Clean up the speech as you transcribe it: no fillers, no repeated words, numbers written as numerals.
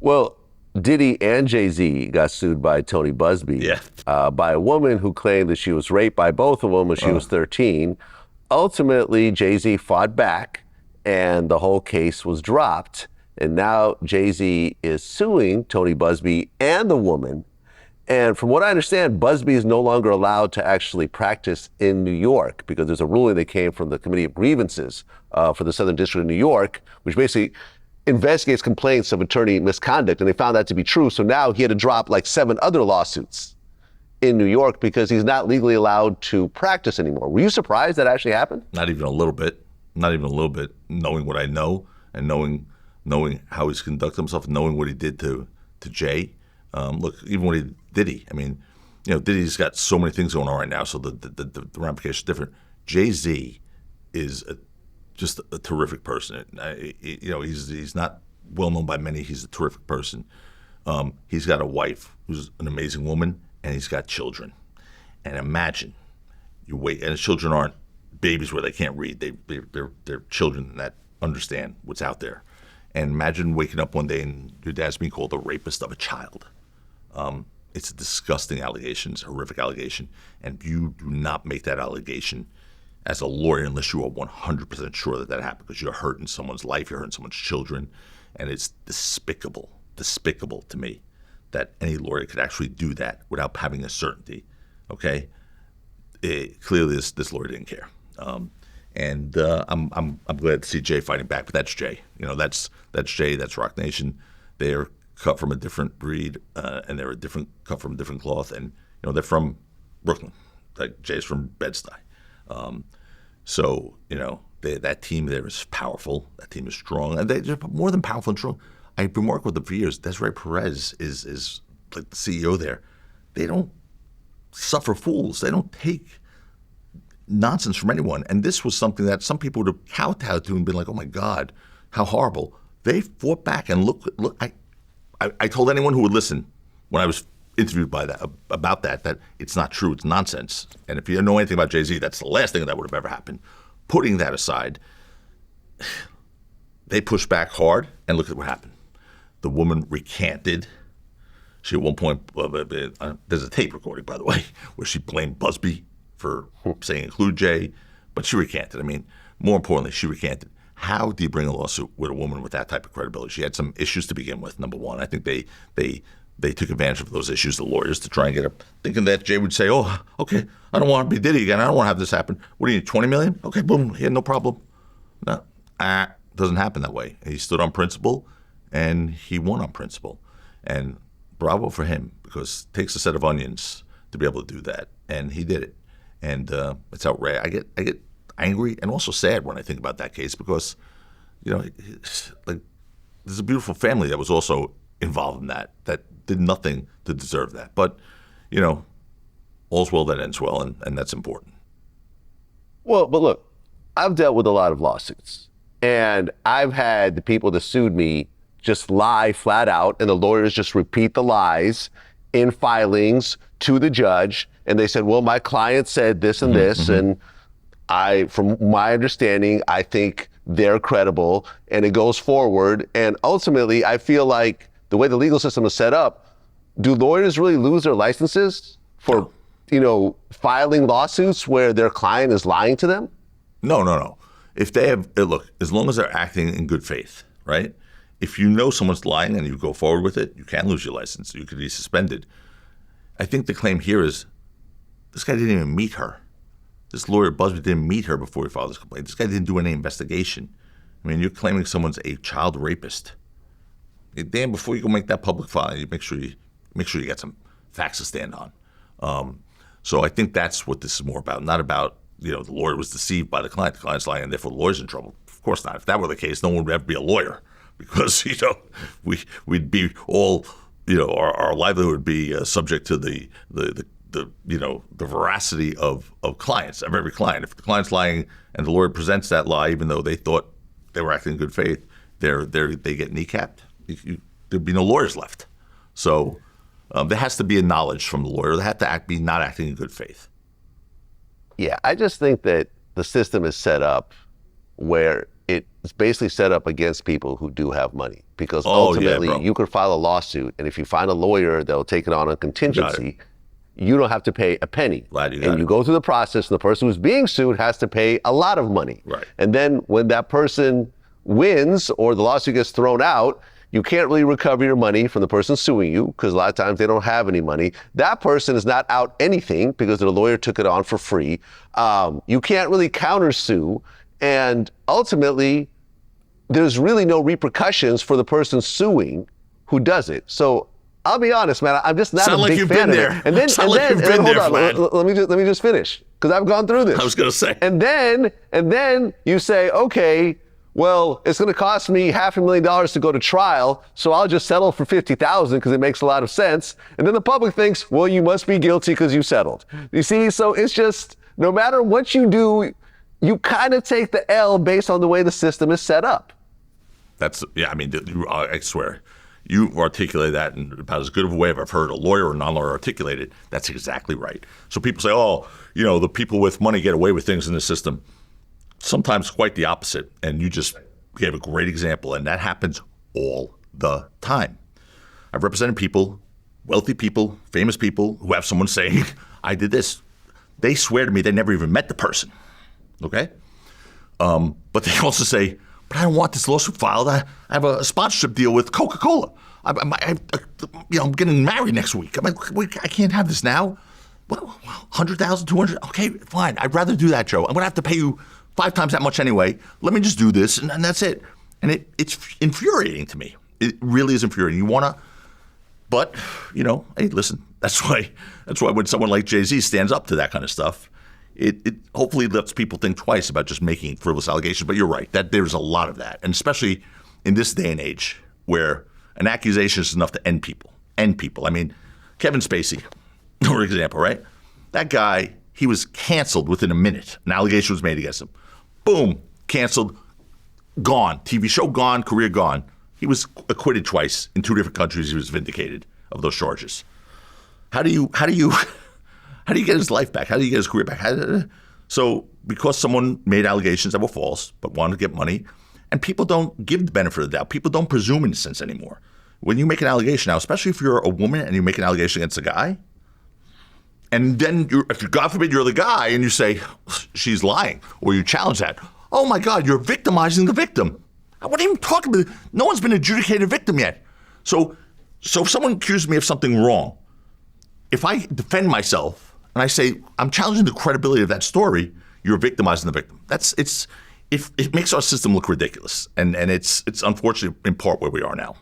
Well, Diddy and Jay-Z got sued by Tony Buzbee by a woman who claimed that she was raped by both of them when she was 13. Ultimately, Jay-Z fought back and the whole case was dropped. And now Jay-Z is suing Tony Buzbee and the woman. And from what I understand, Buzbee is no longer allowed to actually practice in New York because there's a ruling that came from the Committee of Grievances for the Southern District of New York, which basically investigates complaints of attorney misconduct, and they found that to be true. So now he had to drop like 7 other lawsuits in New York because he's not legally allowed to practice anymore. Were you surprised that actually happened? Not even a little bit. Not even a little bit. Knowing what I know and knowing how he's conducted himself, knowing what he did to Jay. Look, even what he Diddy. I mean, Diddy's got so many things going on right now, so the ramifications are different. Jay-Z is just a terrific person. He's not well known by many. He's a terrific person. He's got a wife who's an amazing woman, and he's got children. And imagine you wait, and his children aren't babies where they can't read. They're children that understand what's out there. And imagine waking up one day and your dad's being called the rapist of a child. It's a disgusting allegation. It's a horrific allegation. And you do not make that allegation as a lawyer unless you are 100% sure that happened, because you're hurting someone's life, you're hurting someone's children. And it's despicable to me that any lawyer could actually do that without having a certainty, okay? Clearly this lawyer didn't care. I'm glad to see Jay fighting back, but that's Jay. That's Jay, that's Rock Nation. They're cut from a different breed, and they're cut from a different cloth, and they're from Brooklyn. Like Jay's from Bed-Stuy. So that team there is powerful. That team is strong, and they're more than powerful and strong. I've been working with them for years. Desiree Perez is like the CEO there. They don't suffer fools. They don't take nonsense from anyone. And this was something that some people would have kowtowed to and been like, "Oh my God, how horrible!" They fought back, and look. I told anyone who would listen when I was interviewed about that it's not true, it's nonsense. And if you know anything about Jay-Z, that's the last thing that would have ever happened. Putting that aside, they pushed back hard, and look at what happened. The woman recanted. She at one point, there's a tape recording, by the way, where she blamed Buzbee for saying include Jay, but she recanted. I mean, more importantly, she recanted. How do you bring a lawsuit with a woman with that type of credibility? She had some issues to begin with, number one. I think they took advantage of those issues, the lawyers, to try and get her, thinking that Jay would say, "Oh, okay, I don't want to be Diddy again. I don't want to have this happen. What do you need, $20 million? Okay, boom, yeah, no problem." No, doesn't happen that way. He stood on principle, and he won on principle. And bravo for him, because it takes a set of onions to be able to do that, and he did it. And it's outrageous. I get angry and also sad when I think about that case, because there's a beautiful family that was also involved in that did nothing to deserve that. But all's well that ends well, and that's important. Well, but look, I've dealt with a lot of lawsuits, and I've had the people that sued me just lie flat out, and the lawyers just repeat the lies in filings to the judge, and they said, "Well, my client said this and this," and from my understanding, I think they're credible, and it goes forward. And ultimately, I feel like the way the legal system is set up, do lawyers really lose their licenses for, filing lawsuits where their client is lying to them? No. If they have, look, as long as they're acting in good faith, right? If you know someone's lying and you go forward with it, you can lose your license. You could be suspended. I think the claim here is this guy didn't even meet her. This lawyer, Buzbee, didn't meet her before he filed this complaint. This guy didn't do any investigation. I mean, you're claiming someone's a child rapist. Dan, before you go make that public file, you make sure you get some facts to stand on. So I think that's what this is more about. Not about, the lawyer was deceived by the client. The client's lying, and therefore the lawyer's in trouble. Of course not. If that were the case, no one would ever be a lawyer, because we'd be all, our livelihood would be subject to the veracity of clients, of every client. If the client's lying and the lawyer presents that lie, even though they thought they were acting in good faith, they get kneecapped. There'd be no lawyers left. So there has to be a knowledge from the lawyer. They have to be not acting in good faith. Yeah, I just think that the system is set up where it's basically set up against people who do have money, because Oh, ultimately yeah, bro. you could file a lawsuit, and if you find a lawyer that'll take it on a contingency, you don't have to pay a penny. Glad you got and you it. go through the process, and the person who's being sued has to pay a lot of money. Right. And then when that person wins or the lawsuit gets thrown out, you can't really recover your money from the person suing you, because a lot of times they don't have any money. That person is not out anything because their lawyer took it on for free. You can't really countersue, and ultimately, there's really no repercussions for the person suing who does it. So I'll be honest, man, I'm just not Sound a like big you've fan been of there. it. And then, Sound like you've been hold there, on, Vlad. let me just finish, because I've gone through this. I was going to say. And then you say, okay, well, it's going to cost me $500,000 to go to trial, so I'll just settle for $50,000 because it makes a lot of sense. And then the public thinks, well, you must be guilty because you settled. You see, so it's just, no matter what you do, you kind of take the L based on the way the system is set up. I mean, I swear, you articulate that in about as good of a way I've heard a lawyer or non-lawyer articulate it. That's exactly right. So people say, oh, the people with money get away with things in the system. Sometimes quite the opposite. And you just gave a great example, and that happens all the time. I've represented people, wealthy people, famous people, who have someone saying, I did this. They swear to me they never even met the person, okay? But they also say, but I don't want this lawsuit filed. I have a sponsorship deal with Coca-Cola. I'm getting married next week. I'm like, I can't have this now. Well, 100,000, 200. Okay, fine. I'd rather do that, Joe. I'm going to have to pay you 5 times that much anyway. Let me just do this, and that's it. And it's infuriating to me. It really is infuriating. You want to, but, hey, listen, that's why when someone like Jay-Z stands up to that kind of stuff, it hopefully lets people think twice about just making frivolous allegations. But you're right, that there's a lot of that. And especially in this day and age where an accusation is enough to end people. I mean, Kevin Spacey, for example, right? That guy, he was canceled within a minute. An allegation was made against him. Boom, canceled, gone. TV show gone, career gone. He was acquitted twice in 2 different countries. He was vindicated of those charges. How do you get his life back? How do you get his career back? So because someone made allegations that were false but wanted to get money, and people don't give the benefit of the doubt. People don't presume innocence anymore. When you make an allegation now, especially if you're a woman and you make an allegation against a guy, and then if God forbid you're the guy and you say she's lying, or you challenge that, oh my God, you're victimizing the victim. What are you talking about? No one's been adjudicated a victim yet. So if someone accuses me of something wrong, if I defend myself and I say I'm challenging the credibility of that story, you're victimizing the victim. It makes our system look ridiculous, and it's unfortunately in part where we are now.